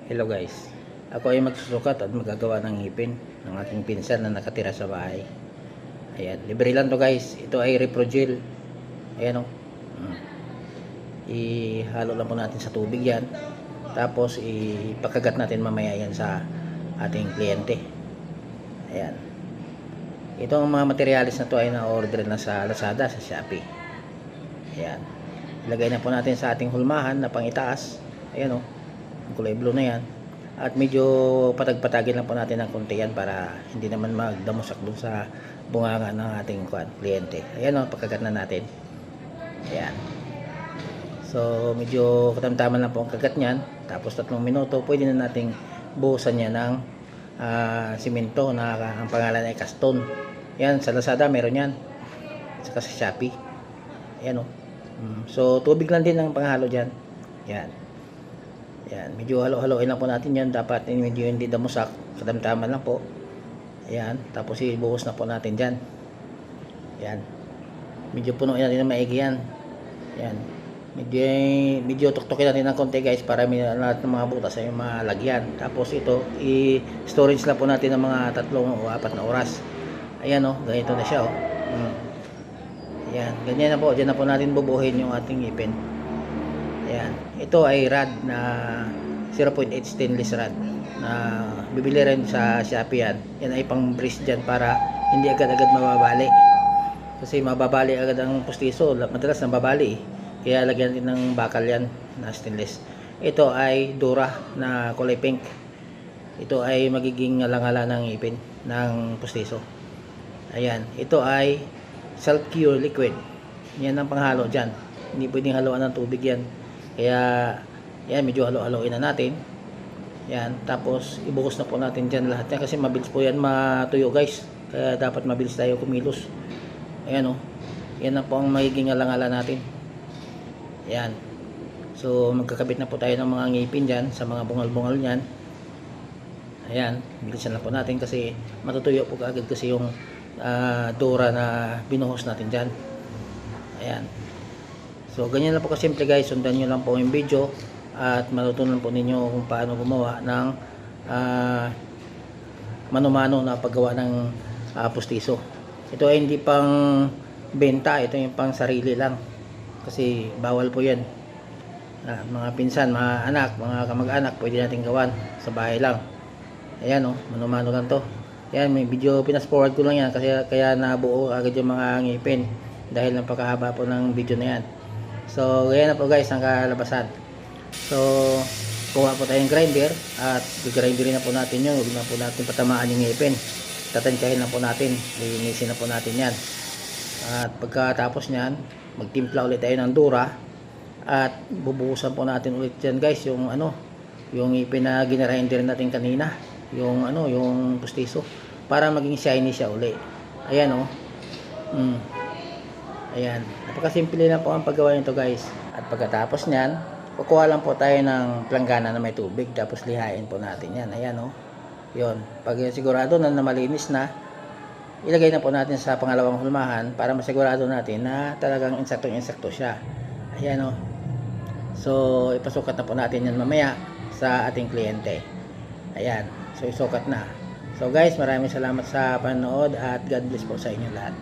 Hello guys, ako ay magsusukat at magagawa ng ngipin ng aking pinsan na nakatira sa bahay. Ayan, libre lang to guys. Ito ay Reprogel. Ayan o. Ihalo lang po natin sa tubig yan. Tapos ipakagat natin mamaya yan sa ating kliyente. Ayan. Ito ang mga materialis na to ay na-order na sa Lazada, sa Shopee. Ayan. Ilagay na po natin sa ating hulmahan na pangitaas. Ayan o. Ang kulay blue na yan. At medyo patag-patagin lang po natin ng konti yan para hindi naman magdamusak dun sa bunganga ng ating kliyente. Ayan o, pagkagat na natin. Ayan. So medyo katamtaman lang po ang kagat nyan. Tapos 3 minuto pwede na nating buhusan niya ng simento na ang pangalan ay Caston. Yan, sa Lazada meron yan. Saka sa Shopee. Ayan o. So tubig lang din ang panghalo dyan. Yan. Ayan, medyo halo-haloin lang po natin yan. Dapat medyo hindi damusak. Kadamtaman lang po. Ayan, tapos ibuhos na po natin dyan. Ayan. Medyo punuin natin ng maigi yan. Ayan. Medyo tuktukin natin ng konti guys para lahat ng mga butas ay malagyan. Tapos ito, i-storage lang po natin ng mga 3 o 4 na oras. Ayan o, ganito na siya o. Ayan, ganyan na po. Diyan na po natin bubuhin yung ating ngipin. Ayan. Ito ay rod na 0.8 stainless rod na bibili rin sa Shopee yan. Yan ay pang brace dyan para hindi agad-agad mababali. Kasi mababali agad ang pustiso. Madalas nababali. Kaya lagyan din ng bakal yan na stainless. Ito ay Dura na kulay pink. Ito ay magiging alangala ng ngipin ng pustiso. Ayan. Ito ay self-cure liquid. Yan ang panghalo dyan. Hindi pwedeng haluan ng tubig yan. Kaya yan, medyo halo-haloin na natin. Yan, tapos ibuhos na po natin dyan lahat yan kasi mabilis po yan matuyo guys. Kaya dapat mabilis tayo kumilos. Ayan o. Yan na po ang magiging alangala natin. Yan. So magkakabit na po tayo ng mga ngipin dyan sa mga bungal-bungal nyan. Ayan, bilisan na po natin kasi matutuyo po agad kasi yung Dura na binuhos natin dyan. Ayan. So ganyan lang po kasimple guys, sundan nyo lang po yung video at matutunan po ninyo kung paano gumawa ng mano-mano na paggawa ng pustiso. Ito ay hindi pang benta, ito yung pang sarili lang kasi bawal po yan. Mga pinsan, mga anak, mga kamag-anak pwede natin gawan sa bahay lang. Ayan o, mano-mano lang to. Ayan, may video pinas-forward ko lang yan kasi kaya nabuo agad yung mga ngipin dahil napakahaba po ng video na yan. So, ganyan na po guys ang kalabasan. So, kuha po tayong grinder at grinderin na po natin yun. Huwag na po natin patamaan yung ngipin. Tatansyahin na po natin. Linisin na po natin yan. At pagkatapos nyan, magtimpla ulit tayo ng Dura. At bubuhusan po natin ulit yan guys yung yung ngipin na ginarinder natin kanina. Yung pustiso. Para maging shiny siya uli. Ayan o. Ayan, napakasimple na po ang paggawa nito guys. At pagkatapos nyan, kukuha lang po tayo ng planggana na may tubig. Tapos lihain po natin yan. Ayan o. Yun. Pag sigurado na malinis na, ilagay na po natin sa pangalawang hulmahan para masigurado natin na talagang insaktong-insakto siya. Ayan o. So, ipasukat na po natin yan mamaya sa ating kliyente. Ayan. So, isukat na. So guys, maraming salamat sa panonood at God bless po sa inyo lahat.